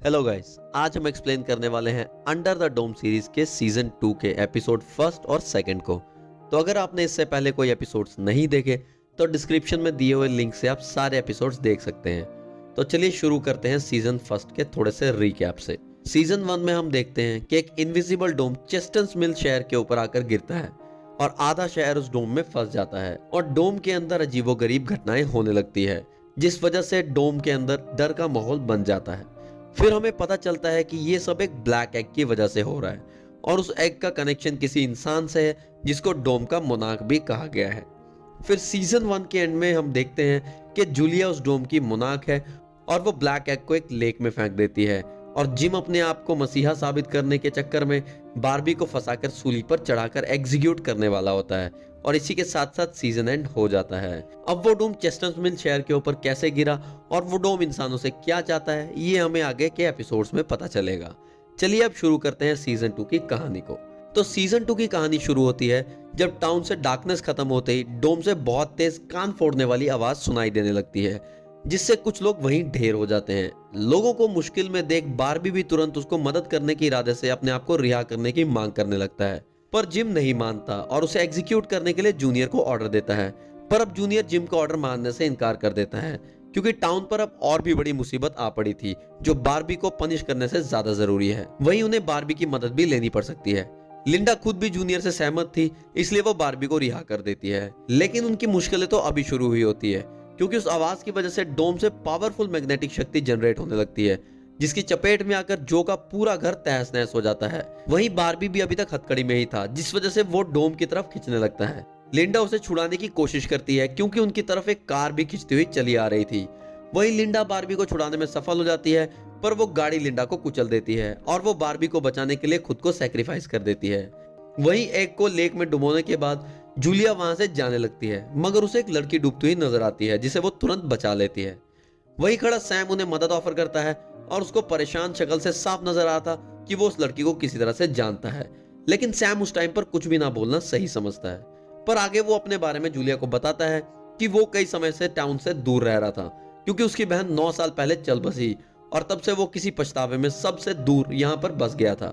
Hello guys, आज हम explain करने वाले हैं अंडर द डोम सीरीज के सीजन 2 के एपिसोड फर्स्ट और सेकंड को। तो अगर आपने इससे पहले कोई एपिसोड्स नहीं देखे तो डिस्क्रिप्शन में दिए हुए लिंक से आप सारे एपिसोड्स देख सकते हैं। तो चलिए शुरू करते हैं सीजन फर्स्ट के थोड़े से रिकैप से। सीजन 1 में हम देखते हैं कि एक इनविजिबल डोम चेस्टन्स मिल शहर के ऊपर आकर गिरता है और आधा शहर उस डोम में फंस जाता है और डोम के अंदर अजीबोगरीब घटनाएं होने लगती है, जिस वजह से डोम के अंदर डर का माहौल बन जाता है। फिर हमें पता चलता है कि ये सब एक ब्लैक एग की वजह से हो रहा है और उस एग का कनेक्शन किसी इंसान से है जिसको डोम का मोनार्क भी कहा गया है। फिर सीजन 1 के एंड में हम देखते हैं कि जूलिया उस डोम की मोनार्क है और वो ब्लैक एग को एक लेक में फेंक देती है और जिम अपने आप को मसीहा साबित करने के चक्कर में बारबी को फंसाकर सूली पर चढ़ाकर एग्जीक्यूट करने वाला होता है और इसी के साथ साथ सीजन एंड हो जाता है। अब वो डोम चेस्टन्स मिल शहर के ऊपर कैसे गिरा और वो डोम इंसानों से क्या चाहता है, ये हमें आगे के एपिसोड्स में पता चलेगा। चलिए अब शुरू करते हैं सीजन 2 की कहानी को। तो सीजन 2 की कहानी शुरू होती है जब टाउन से डार्कनेस खत्म होते ही डोम से बहुत तेज कान फोड़ने वाली आवाज सुनाई देने लगती है, जिससे कुछ लोग वहीं ढेर हो जाते हैं। लोगों को मुश्किल में देख बारबी भी तुरंत उसको मदद करने के इरादे से अपने आप को रिहा करने की मांग करने लगता है, पर जिम नहीं मानता और उसे एग्जीक्यूट करने के लिए जूनियर को ऑर्डर देता है। पर अब जूनियर जिम का ऑर्डर मानने से इनकार कर देता है क्योंकि टाउन पर अब और भी बड़ी मुसीबत आ पड़ी थी जो बारबी को पनिश करने से ज्यादा जरूरी है। वहीं उन्हें बारबी की मदद भी लेनी पड़ सकती है। लिंडा खुद भी जूनियर से सहमत थी, इसलिए वो बारबी को रिहा कर देती है। लेकिन उनकी मुश्किलें तो अभी शुरू हुई होती है क्योंकि उस आवाज की वजह से डोम से पावरफुल मैग्नेटिक शक्ति जनरेट होने लगती है, जिसकी चपेट में आकर जो का पूरा घर तहस नहस हो जाता है। वहीं बारबी भी अभी तक हथकड़ी में ही था, जिस वजह से वो डोम की तरफ खींचने लगता है। लिंडा उसे छुड़ाने की कोशिश करती है क्योंकि उनकी तरफ एक कार भी खींचती हुई चली आ रही थी। वहीं लिंडा बारबी को छुड़ाने में सफल हो जाती है, पर वो गाड़ी लिंडा को कुचल देती है और वो बारबी को बचाने के लिए खुद को सेक्रीफाइस कर देती है। वहीं एग को लेक में डुबोने के बाद जूलिया वहां से जाने लगती है, मगर उसे एक लड़की डूबती हुई नजर आती है जिसे वो तुरंत बचा लेती है। वहीं खड़ा सैम उन्हें मदद ऑफर करता है और उसको परेशान शक्ल से साफ नजर आता कि वो उस लड़की को किसी तरह से जानता है, लेकिन सैम उस टाइम पर कुछ भी ना बोलना सही समझता है। पर आगे वो अपने बारे में जूलिया को बताता है कि वो कई समय से टाउन से दूर रह रहा था क्योंकि उसकी बहन 9 साल पहले चल बसी और तब से वो किसी पछतावे में सबसे दूर यहाँ पर बस गया था।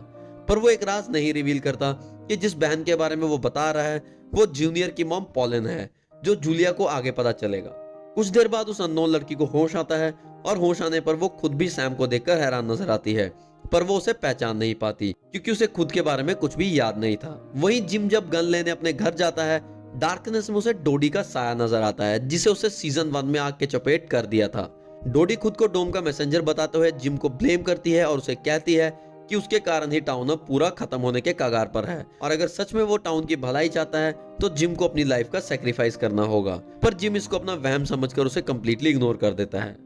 पर वो एक राज नहीं रिवील करता कि जिस बहन के बारे में वो बता रहा है वो जूनियर की मॉम पॉलिन है, जो जूलिया को आगे पता चलेगा। कुछ देर बाद उस अननोन लड़की को होश आता है और होश आने पर वो खुद भी सैम को देखकर हैरान नजर आती है, पर वो उसे पहचान नहीं पाती क्योंकि उसे खुद के बारे में कुछ भी याद नहीं था। वहीं जिम जब गन लेने अपने घर जाता है, डार्कनेस में उसे डोडी का साया नजर आता है जिसे उसे सीजन 1 में आग के चपेट कर दिया था। डोडी खुद को डोम का मैसेंजर बताते हुए जिम को ब्लेम करती है और उसे कहती है कि उसके कारण ही टाउन अब पूरा खत्म होने के कगार पर है और अगर सच में वो टाउन की भलाई चाहता है तो जिम को अपनी लाइफ का सेक्रीफाइस करना होगा। पर जिम इसको अपना वहम समझकर उसे कंप्लीटली इग्नोर कर देता है।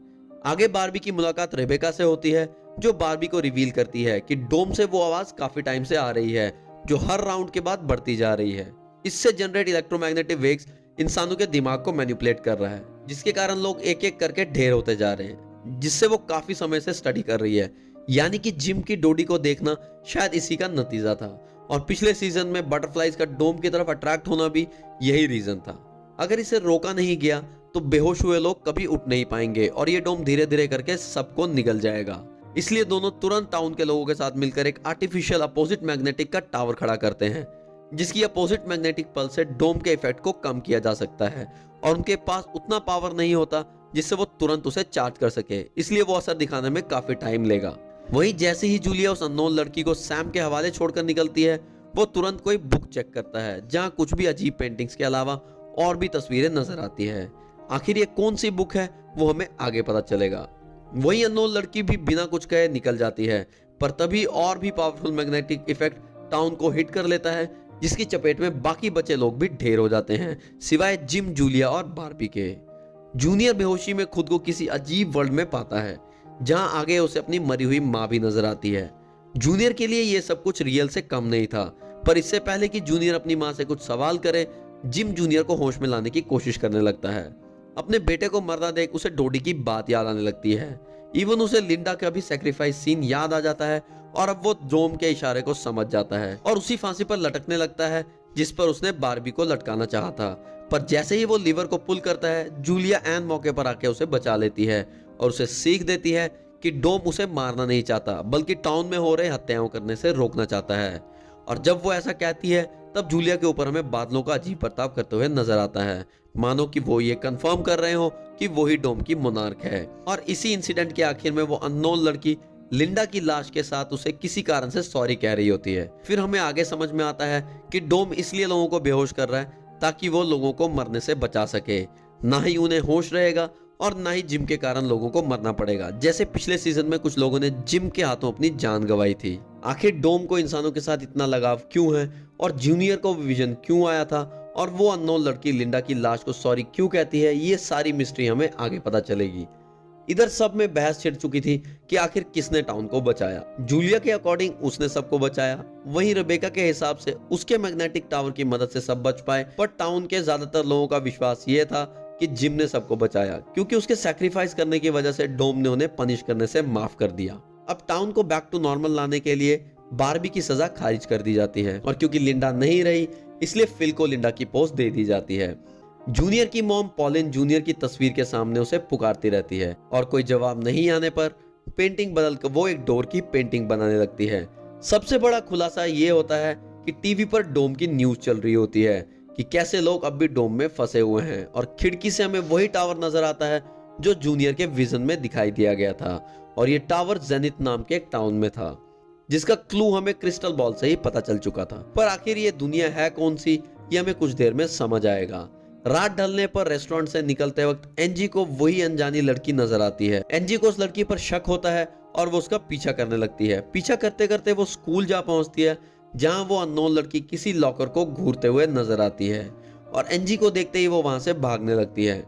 आगे बारबी की मुलाकात रेबेका से होती है, जो बारबी को रिवील करती है कि डोम से वो आवाज काफी टाइम से आ रही है जो हर राउंड के बाद बढ़ती जा रही है। इससे जनरेट इलेक्ट्रोमैग्नेटिक वेव्स इंसानों के दिमाग को मैनिपुलेट कर रहा है, जिसके कारण लोग एक एक करके ढेर होते जा रहे हैं, जिससे वो काफी समय से स्टडी कर रही है। यानी कि जिम की डोडी को देखना शायद इसी का नतीजा था और पिछले सीजन में बटरफ्लाइज का डोम की तरफ अट्रैक्ट होना भी यही रीजन था। अगर इसे रोका नहीं गया तो बेहोश हुए लोग कभी उठ नहीं पाएंगे और ये डोम धीरे धीरे करके सबको निगल जाएगा। इसलिए दोनों तुरंत टाउन के लोगों के साथ मिलकर एक आर्टिफिशियल अपोजिट मैग्नेटिक का टावर खड़ा करते हैं, जिसकी अपोजिट मैग्नेटिक पल्स से डोम के इफेक्ट को कम किया जा सकता है और उनके पास उतना पावर नहीं होता जिससे वो तुरंत उसे चार्ज कर सके, इसलिए वो असर दिखाने में काफी टाइम लेगा। वहीं जैसे ही जूलिया उस अननोन लड़की को सैम के हवाले छोड़कर निकलती है, वो तुरंत कोई बुक चेक करता है जहां कुछ भी अजीब पेंटिंग्स के अलावा और भी तस्वीरें नजर आती है। आखिर ये कौन सी बुक है वो हमें आगे पता चलेगा। वहीं अननोन लड़की भी बिना कुछ कहे निकल जाती है, पर तभी और भी पावरफुल मैग्नेटिक इफेक्ट टाउन को हिट कर लेता है, जिसकी चपेट में बाकी बचे लोग भी ढेर हो जाते हैं सिवाय जिम, जूलिया और बारबी के। जूनियर बेहोशी में खुद को किसी अजीब वर्ल्ड में पाता है जहां आगे उसे अपनी मरी हुई मां भी नजर आती है। जूनियर के लिए यह सब कुछ रियल से कम नहीं था, पर इससे पहले कि जूनियर अपनी मां से कुछ सवाल करे, जिम जूनियर को होश में लाने की कोशिश करने लगता है। अपने बेटे को मरता देख उसे डोडी की बात याद आने लगती है। इवन उसे लिंडा का भी सेक्रीफाइस सीन याद आ जाता है और अब वो डोम के इशारे को समझ जाता है और उसी फांसी पर लटकने लगता है जिस पर उसने बारबी को लटकाना चाहा था। पर जैसे ही वो लीवर को पुल करता है, जूलिया एन मौके पर आके उसे बचा लेती है और उसे सीख देती है कि डोम उसे मारना नहीं चाहता बल्कि टाउन में हो रहे हत्याओं करने से रोकना चाहता है। और जब वो ऐसा कहती है तब जूलिया के ऊपर हमें बादलों का अजीब बर्ताव करते हुए नजर आता है, मानो कि वो ये कंफर्म कर रहे हो कि वो ही डोम की मोनार्क है। और इसी इंसिडेंट के आखिर में वो अननोन लड़की लिंडा की लाश के साथ उसे किसी कारण से सॉरी कह रही होती है। फिर हमें आगे समझ में आता है कि डोम इसलिए लोगों को बेहोश कर रहा है ताकि वो लोगों को मरने से बचा सके। ना ही उन्हें होश रहेगा और ना ही जिम के कारण लोगों को मरना पड़ेगा, जैसे पिछले सीजन में कुछ लोगों ने जिम के हाथों अपनी जान गंवाई थी। आखिर डोम को इंसानों के साथ इतना लगाव क्यों है और जूनियर को विजन क्यों आया था और वो अननोन लड़की लिंडा की लाश को सॉरी क्यों कहती है, ये सारी मिस्ट्री हमें आगे पता चलेगी। इधर सब में बहस छिड़ चुकी थी कि आखिर किसने टाउन को बचाया। जूलिया के अकॉर्डिंग उसने सबको बचाया, वहीं रेबेका के हिसाब से उसके मैग्नेटिक टावर की मदद से सब बच पाए। पर टाउन के ज्यादातर लोगों का विश्वास ये था कि जिम ने सबको बचाया क्योंकि उसके सैक्रिफाइस करने की वजह से डोम ने उन्हें पनिश करने से माफ कर दिया। अब टाउन को बैक टू नॉर्मल लाने के लिए बारबी की सजा खारिज कर दी जाती है और क्योंकि लिंडा नहीं रही इसलिए फिल को लिंडा की पोस्ट दे दी जाती है। जूनियर की मॉम पॉलिन जूनियर की तस्वीर के सामने उसे पुकारती रहती है और कोई जवाब नहीं आने पर पेंटिंग बदलकर वो एक डोर की पेंटिंग बनाने लगती है। सबसे बड़ा खुलासा ये होता है कि टीवी पर डोम की न्यूज चल रही होती है कि कैसे लोग अब भी डोम में फंसे हुए हैं और खिड़की से हमें वही टावर नजर आता है जो जूनियर के विजन में दिखाई दिया गया था। और ये टावर जेनिथ नाम के एक टाउन में था जिसका क्लू हमें क्रिस्टल बॉल से ही पता चल चुका था। पर आखिर ये दुनिया है कौन सी, ये हमें कुछ देर में समझ आएगा। रात ढलने पर रेस्टोरेंट से निकलते वक्त एनजी को वही अनजानी लड़की नजर आती है। एनजी को उस लड़की पर शक होता है और वो उसका पीछा करने लगती है। पीछा करते करते वो स्कूल जा पहुंचती है जहां वो अननोन लड़की किसी लॉकर को घूरते हुए नजर आती है और एनजी को देखते ही वो वहां से भागने लगती है।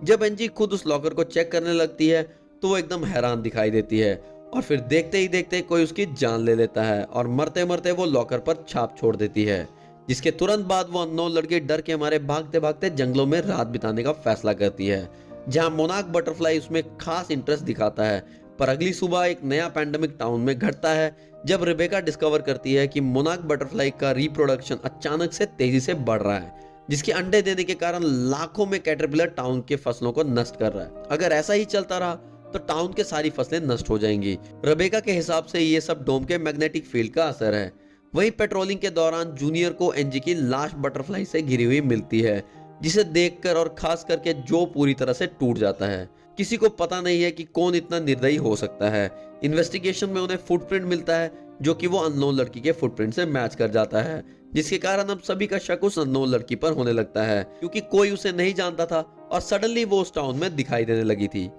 जब एनजी खुद उस लॉकर को चेक करने लगती है तो वो एकदम हैरान दिखाई देती है और फिर देखते ही देखते कोई उसकी जान ले लेता है और मरते मरते वो लॉकर पर छाप छोड़ देती है। जिसके तुरंत बाद वो अननोन लड़की डर के मारे भागते भागते जंगलों में रात बिताने का फैसला करती है जहां मोनार्क बटरफ्लाई उसमें खास इंटरेस्ट दिखाता है। पर अगली सुबह एक नया पैंडेमिक टाउन में घटता है जब रेबेका डिस्कवर करती है कि मोनार्क बटरफ्लाई का रिप्रोडक्शन अचानक से तेजी से बढ़ रहा है जिसके अंडे देने के कारण लाखों में कैटरपिलर टाउन के फसलों को नष्ट कर रहा है। अगर ऐसा ही चलता रहा तो टाउन के सारी फसलें नष्ट हो जाएंगी। रेबेका के हिसाब से ये सब डोम के मैग्नेटिक फील्ड का असर है। वहीं पेट्रोलिंग के दौरान जूनियर को एनजी की लाश बटरफ्लाई से घिरी हुई मिलती है जिसे देखकर और खास करके जो पूरी तरह से टूट जाता है। किसी को पता नहीं है कि कौन इतना निर्दयी हो सकता है। इन्वेस्टिगेशन में उन्हें फुटप्रिंट मिलता है जो कि वो अननोन लड़की के फुटप्रिंट से मैच कर जाता है जिसके कारण अब सभी का शक उस अननोन लड़की पर होने लगता है क्योंकि कोई उसे नहीं जानता था और सडनली वो उस टाउन में दिखाई देने लगी थी।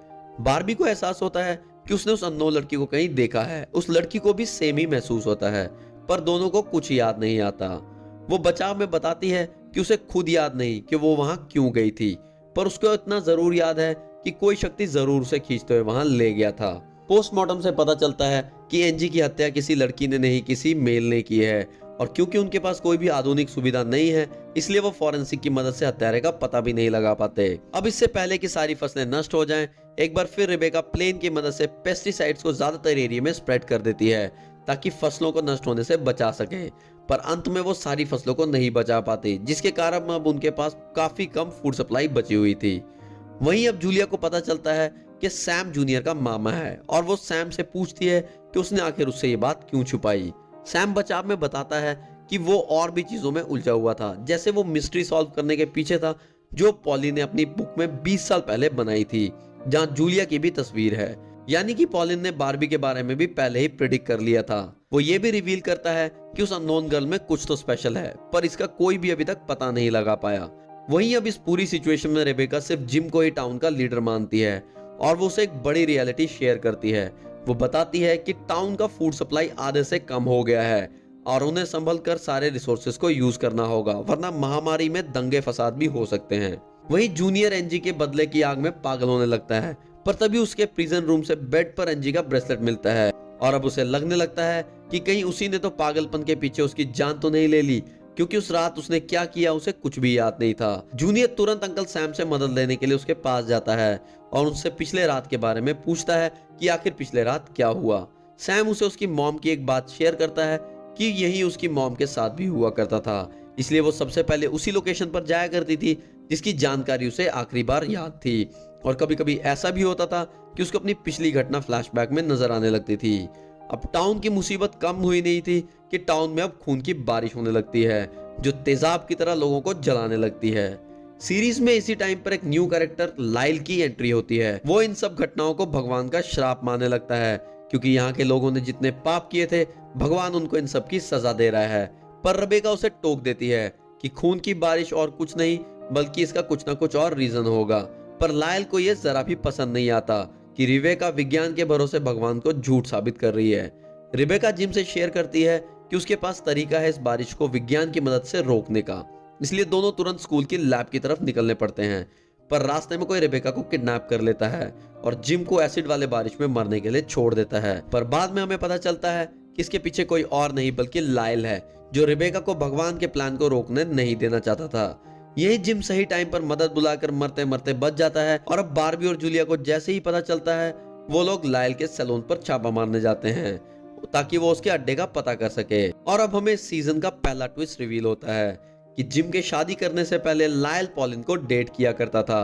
बारबी को एहसास होता है कि उसने उस अननोन लड़की को कहीं देखा है। उस लड़की को भी सेम ही महसूस होता है पर दोनों को कुछ याद नहीं आता। वो बचाव में बताती है कि उसे खुद याद नहीं कि वो वहां क्यों गई थी, पर उसको इतना जरूर याद है कि कोई शक्ति जरूर उसे खींचते हुए वहां ले गया था। पोस्टमार्टम से पता चलता है कि एनजी की हत्या किसी लड़की ने नहीं किसी मेल ने की है और क्योंकि उनके पास कोई भी आधुनिक सुविधा नहीं है इसलिए वो फॉरेंसिक की मदद से हत्यारे का पता भी नहीं लगा पाते। अब इससे पहले कि सारी फसलें नष्ट हो जाएं, एक बार फिर रेबेका प्लेन की मदद से पेस्टिसाइड्स को ज्यादातर एरिया में स्प्रेड कर देती है ताकि फसलों को नष्ट होने से बचा सके। पर अंत में वो सारी फसलों को नहीं बचा पाती जिसके कारण अब उनके पास काफी कम फूड सप्लाई बची हुई थी। वहीं अब जूलिया को पता चलता है कि सैम जूनियर का मामा है और वो सैम से पूछती है कि उसने आखिर उससे ये बात क्यों छुपाई। सैम बचाव में बताता है कि वो और भी चीजों में उलझा हुआ था, जैसे वो मिस्ट्री सॉल्व करने के पीछे था जो पॉली ने अपनी बुक में 20 साल पहले बनाई थी जहां जूलिया की भी तस्वीर है। यानी कि पॉलिन ने बारबी के बारे में भी पहले ही प्रेडिक्ट कर लिया था। वो ये भी रिवील करता है कि उस अननोन गर्ल में कुछ तो स्पेशल है पर इसका कोई भी अभी तक पता नहीं लगा पाया। वहीं अब इस पूरी सिचुएशन में रेबेका सिर्फ जिम को ही टाउन का लीडर मानती है और वो उसे एक बड़ी रियलिटी शेयर करती है। वो बताती है कि टाउन का फूड सप्लाई आधे से कम हो गया है और उन्हें संभल कर सारे रिसोर्सेज को यूज करना होगा वरना महामारी में दंगे फसाद भी हो सकते हैं। वहीं जूनियर एनजी के बदले की आग में पागल होने लगता है पर तभी उसके प्रिजन रूम से बेड पर एनजी का ब्रेसलेट मिलता है और अब उसे लगने लगता है कि कहीं उसी ने तो पागलपन के पीछे उसकी जान तो नहीं ले ली क्योंकि उस रात उसने क्या किया उसे कुछ भी याद नहीं था। जूनियर तुरंत अंकल सैम से मदद लेने के लिए उसके पास जाता है और उनसे पिछले रात के बारे में पूछता है कि आखिर पिछले रात क्या हुआ। सैम उसे उसकी मॉम की एक बात शेयर करता है कि यही उसकी मॉम के साथ भी हुआ करता था, इसलिए वो सबसे पहले उसी लोकेशन पर जाया करती थी जिसकी जानकारी उसे आखिरी बार याद थी। और कभी कभी ऐसा भी होता था कि उसको अपनी पिछली घटना फ्लैशबैक में नजर आने लगती थी। अब टाउन की मुसीबत कम हुई नहीं थी कि टाउन में अब खून की बारिश होने लगती है जो तेजाब की तरह लोगों को जलाने लगती है। सीरीज में इसी टाइम पर एक न्यू कैरेक्टर लाइल की एंट्री होती है। वो इन सब घटनाओं को भगवान का श्राप मानने लगता है क्योंकि यहाँ के लोगों ने जितने पाप किए थे भगवान उनको इन सब की सजा दे रहा है। पर रेबेका उसे टोक देती है कि खून की बारिश और कुछ नहीं बल्कि इसका कुछ ना कुछ और रीजन होगा। पर लायल को यह जरा भी पसंद नहीं आता कि रेबेका विज्ञान के भरोसे भगवान को झूठ साबित कर रही है। रेबेका जिम से शेयर करती है कि उसके पास तरीका है इस बारिश को विज्ञान की मदद से रोकने का, इसलिए दोनों तुरंत स्कूल की लैब की तरफ निकलने पड़ते हैं। पर रास्ते में कोई रेबेका को किडनैप कर लेता है और जिम को एसिड वाले बारिश में मरने के लिए छोड़ देता है। पर बाद में हमें पता चलता है कि इसके पीछे कोई और नहीं बल्कि लायल है जो रेबेका को भगवान के प्लान को रोकने नहीं देना चाहता था। यही जिम सही टाइम पर मदद बुलाकर मरते मरते बच जाता है और अब बारबी और जूलिया को जैसे ही पता चलता है वो लोग लायल के सैलून पर छापा मारने जाते हैं ताकि वो उसके अड्डे का पता कर सके। और अब हमें सीजन का पहला ट्विस्ट रिवील होता है कि जिम के शादी करने से पहले लायल पॉलिन को डेट किया करता था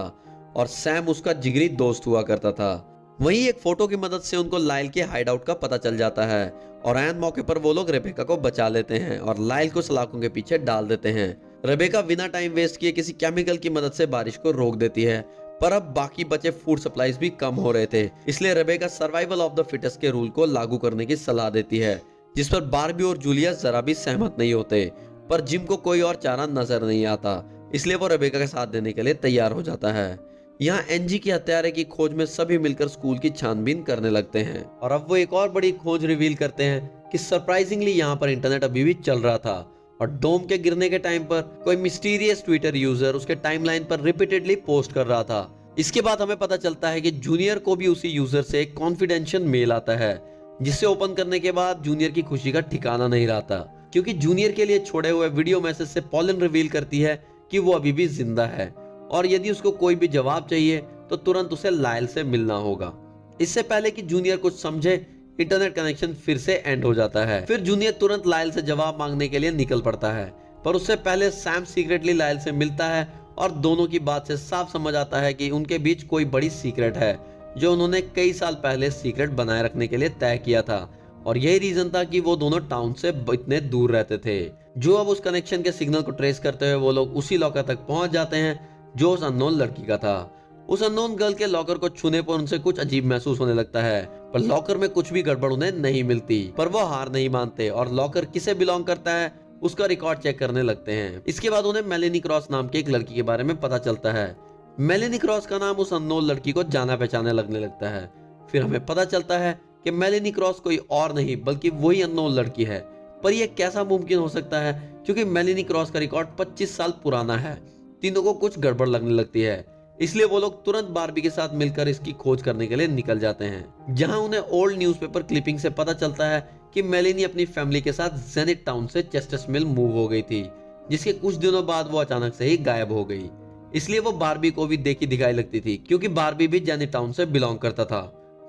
और सैम उसका जिगरी दोस्त हुआ करता था। वहीं एक फोटो की मदद से उनको लायल के हाइडआउट का पता चल जाता है और ऐन मौके पर वो लोग रेबेका को बचा लेते हैं और लायल को सलाखों के पीछे डाल देते हैं। रेबेका बिना टाइम वेस्ट किए किसी केमिकल की मदद से बारिश को रोक देती है। पर अब बाकी बचे फूड सप्लाईज भी कम हो रहे थे, इसलिए Rebecca survival of the fittest के रूल को लागू करने की सलाह देती है, जिस पर बारबी और जूलिया जरा भी सहमत नहीं होते। पर जिम को कोई और चारा नजर नहीं आता, इसलिए वो रेबेका का साथ देने के लिए तैयार हो जाता है। यहाँ एनजी की हत्यारे की खोज में सभी मिलकर स्कूल की छानबीन करने लगते हैं और अब वो एक और बड़ी खोज रिवील करते हैं कि सरप्राइजिंगली यहाँ पर इंटरनेट अभी भी चल रहा था और डोम के गिरने के टाइम पर कोई मिस्टीरियस ट्विटर यूजर उसके टाइमलाइन पर रिपीटेडली पोस्ट कर रहा था। इसके बाद हमें पता चलता है कि जूनियर को भी उसी यूजर से एक कॉन्फिडेंशियल मेल आता है जिसे ओपन करने के बाद जूनियर की खुशी का ठिकाना नहीं रहता, क्योंकि जूनियर के लिए छोड़े हुए वीडियो मैसेज से पॉलिन रिवील करती है कि वो अभी भी जिंदा है और यदि उसको कोई भी जवाब चाहिए तो तुरंत उसे लायल से मिलना होगा। इससे पहले कि जूनियर कुछ समझे इंटरनेट कनेक्शन फिर से एंड हो जाता है। फिर जूनियर तुरंत लायल से जवाब मांगने के लिए निकल पड़ता है, पर उससे पहले सैम सीक्रेटली लायल से मिलता है और दोनों की बात से साफ समझ आता है कि उनके बीच कोई बड़ी सीक्रेट है जो उन्होंने कई साल पहले सीक्रेट बनाए रखने के लिए तय किया था और यही रीजन था कि वो दोनों टाउन से इतने दूर रहते थे। जो अब उस कनेक्शन के सिग्नल को ट्रेस करते हुए वो लोग उसी लॉकर तक पहुंच जाते हैं जो उस अननोन लड़की का था। उस अननोन गर्ल के लॉकर को छूने पर उनसे कुछ अजीब महसूस होने लगता है, पर लॉकर में कुछ भी गड़बड़ उन्हें नहीं मिलती। पर वो हार नहीं मानते और लॉकर किसे बिलोंग करता है उसका रिकॉर्ड चेक करने लगते हैं। इसके बाद उन्हें मेलेनी क्रॉस नाम की एक लड़की के बारे में पता चलता है। मेलेनी क्रॉस का नाम उस अननोन लड़की को जाना पहचाने लगने लगता है। फिर हमें पता चलता है कि मेलेनी क्रॉस कोई और नहीं बल्कि वही अननोन लड़की है। पर यह कैसा मुमकिन हो सकता है, क्योंकि मेलेनी क्रॉस का रिकॉर्ड 25 साल पुराना है। तीनों को कुछ गड़बड़ लगने लगती है, इसलिए वो लोग तुरंत बारबी के साथ मिलकर इसकी खोज करने के लिए निकल जाते हैं। जहां उन्हें ओल्ड न्यूज़पेपर क्लिपिंग से पता चलता है कि मेलेनी अपनी फैमिली के साथ जेनिथ टाउन से चेस्टर्स मिल मूव हो गई थी, जिसके कुछ दिनों बाद वो अचानक से ही गायब हो गई। इसलिए वो बारबी को भी देखी दिखाई लगती थी, क्योंकि बारबी भी जेनिथ टाउन से बिलोंग करता था।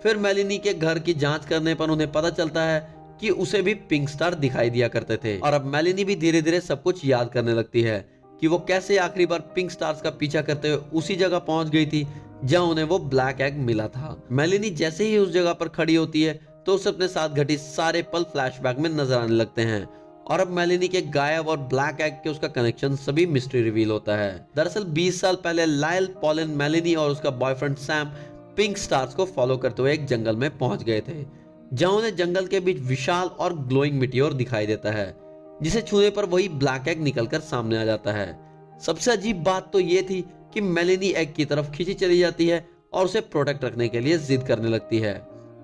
फिर मेलेनी के घर की जांच करने पर उन्हें पता चलता है कि उसे भी पिंक स्टार दिखाई दिया करते थे और अब मेलेनी भी धीरे धीरे सब कुछ याद करने लगती है कि वो कैसे आखिरी बार पिंक स्टार्स का पीछा करते हुए उसी जगह पहुंच गई थी जहां उन्हें वो ब्लैक एग मिला था। मेलेनी जैसे ही उस जगह पर खड़ी होती है तो उसे अपने साथ घटी सारे पल फ्लैशबैक में नजर आने लगते हैं और अब मेलेनी के गायब और ब्लैक एग के उसका कनेक्शन सभी मिस्ट्री रिवील होता है। दरअसल 20 साल पहले लायल, पॉलिन, मेलेनी और उसका बॉयफ्रेंड सैम पिंक स्टार्स को फॉलो करते हुए एक जंगल में पहुंच गए थे, जहां उन्हें जंगल के बीच विशाल और ग्लोइंग मिटियोर दिखाई देता है, जिसे छूने पर वही ब्लैक एग निकलकर सामने आ जाता है। सबसे अजीब बात तो ये थी कि मेलेनी एग की तरफ खींची चली जाती है और उसे प्रोटेक्ट रखने के लिए जिद करने लगती है।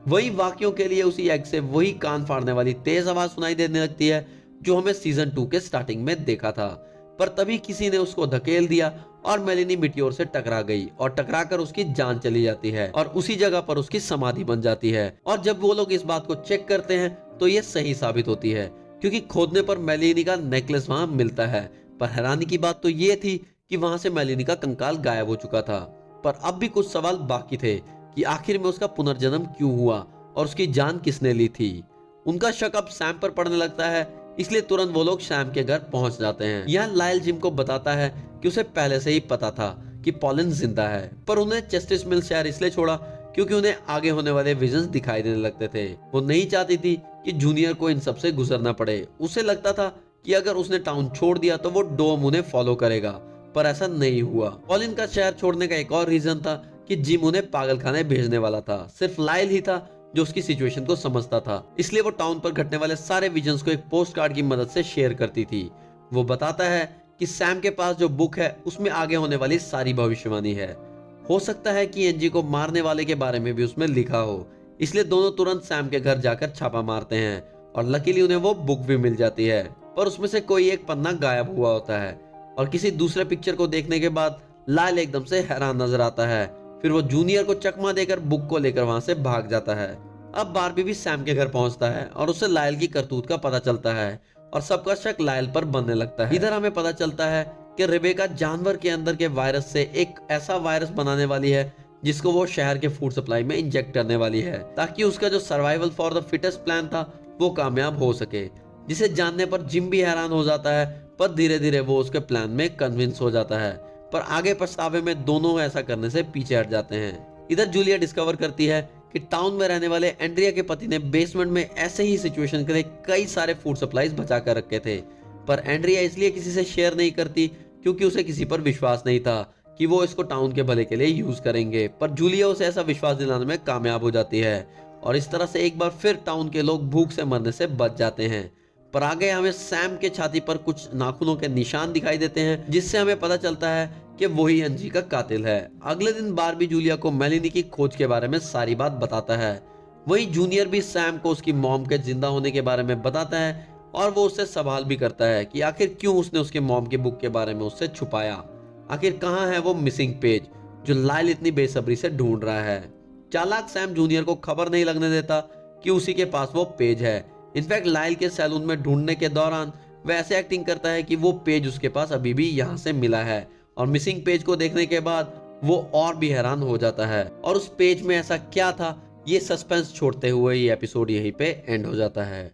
वही वाक्यों के लिए उसी एग से वही कान फाड़ने वाली तेज आवाज सुनाई देने लगती है जो हमें सीजन 2 के स्टार्टिंग में देखा था। पर तभी किसी ने उसको धकेल दिया और मेलेनी मिटियोर से टकरा गई और टकराकर उसकी जान चली जाती है और उसी जगह पर उसकी समाधि बन जाती है। और जब वो लोग इस बात को चेक करते हैं तो ये सही साबित होती है, क्योंकि खोदने पर मेलेनी का नेकलेस वहां मिलता है। पर हैरानी की बात तो ये थी कि वहां से मेलेनी का कंकाल गायब हो चुका था। पर अब भी कुछ सवाल बाकी थे कि आखिर में उसका पुनर्जन्म क्यों हुआ और उसकी जान किसने ली थी। उनका शक अब सैम पर पड़ने लगता है, इसलिए तुरंत वो लोग सैम के घर पहुंच जाते हैं। यहाँ लायल जिम को बताता है कि उसे पहले से ही पता था कि पॉलिन जिंदा है, पर उन्हें जस्टिस मिल शहर इसलिए छोड़ा क्योंकि उन्हें आगे होने वाले विजन्स दिखाई देने लगते थे। वो नहीं चाहती थी कि जूनियर को इन सब से गुजरना पड़े। उसे लगता था कि अगर उसने टाउन छोड़ दिया तो वो डोम उन्हें फॉलो करेगा, पर ऐसा नहीं हुआ। पॉलिन का शहर छोड़ने का एक और रीजन था कि जिम उन्हें पागलखाने भेजने वाला था। सिर्फ लाइल ही था जो उसकी सिचुएशन को समझता था, इसलिए वो टाउन पर घटने वाले सारे विजन्स को एक पोस्ट कार्ड की मदद से शेयर करती थी। वो बताता है कि सैम के पास जो बुक है उसमें आगे होने वाली सारी भविष्यवाणी है। हो सकता है कि एनजी को मारने वाले के बारे में भी उसमें लिखा हो, इसलिए दोनों तुरंत सैम के घर जाकर छापा मारते हैं और लकीली उन्हें वो बुक भी मिल जाती है, पर उसमें से कोई एक पन्ना गायब हुआ होता है। और किसी दूसरे पिक्चर को देखने के बाद लाइल एकदम से हैरान नजर आता है। फिर वो जूनियर को चकमा देकर बुक को लेकर वहां से भाग जाता है। अब बारबी भी सैम के घर पहुंचता है और उसे लाइल की करतूत का पता चलता है और सबका शक लाइल पर बनने लगता है। इधर हमें पता चलता है कि रेबेका जानवर के अंदर के वायरस से एक ऐसा वायरस बनाने वाली है जिसको वो शहर के फूड सप्लाई में इंजेक्ट करने वाली है, ताकि उसका जो survival for the fittest plan था वो कामयाब हो सके। जिसे जानने पर जिम भी हैरान हो जाता है, पर धीरे धीरे वो उसके प्लान में कन्विंस हो जाता है, पर आगे पछतावे में दोनों ऐसा करने से पीछे हट जाते हैं। इधर जूलिया डिस्कवर करती है कि टाउन में रहने वाले एंड्रिया के पति ने बेसमेंट में ऐसे ही सिचुएशन के लिए कई सारे फूड सप्लाईज बचा कर रखे थे, पर एंड्रिया इसलिए किसी से शेयर नहीं करती क्योंकि उसे किसी पर विश्वास नहीं था कि वो इसको टाउन के भले के लिए यूज करेंगे। पर जूलिया उसे ऐसा विश्वास दिलाने में कामयाब हो जाती है और इस तरह से एक बार फिर टाउन के लोग भूख से मरने से बच जाते हैं। पर आगे हमें सैम के छाती पर कुछ नाखूनों के निशान दिखाई देते हैं, जिससे हमें पता चलता है कि वही एनजी का कातिल है। अगले दिन बारबी जूलिया को मेलिनी की खोज के बारे में सारी बात बताता है। वही जूनियर भी सैम को उसकी मॉम के जिंदा होने के बारे में बताता है और वो उससे सवाल भी करता है कि आखिर क्यों उसने उसके मॉम की बुक के बारे में उससे छुपाया। आखिर कहाँ है वो मिसिंग पेज जो लाइल इतनी बेसब्री से ढूंढ रहा है। चालाक सैम जूनियर को खबर नहीं लगने देता कि उसी के पास वो पेज है। इनफैक्ट लाइल के सैलून में ढूंढने के दौरान वह ऐसे एक्टिंग करता है कि वो पेज उसके पास अभी भी यहाँ से मिला है, और मिसिंग पेज को देखने के बाद वो और भी हैरान हो जाता है। और उस पेज में ऐसा क्या था, ये सस्पेंस छोड़ते हुए ये एपिसोड यहीं पे एंड हो जाता है।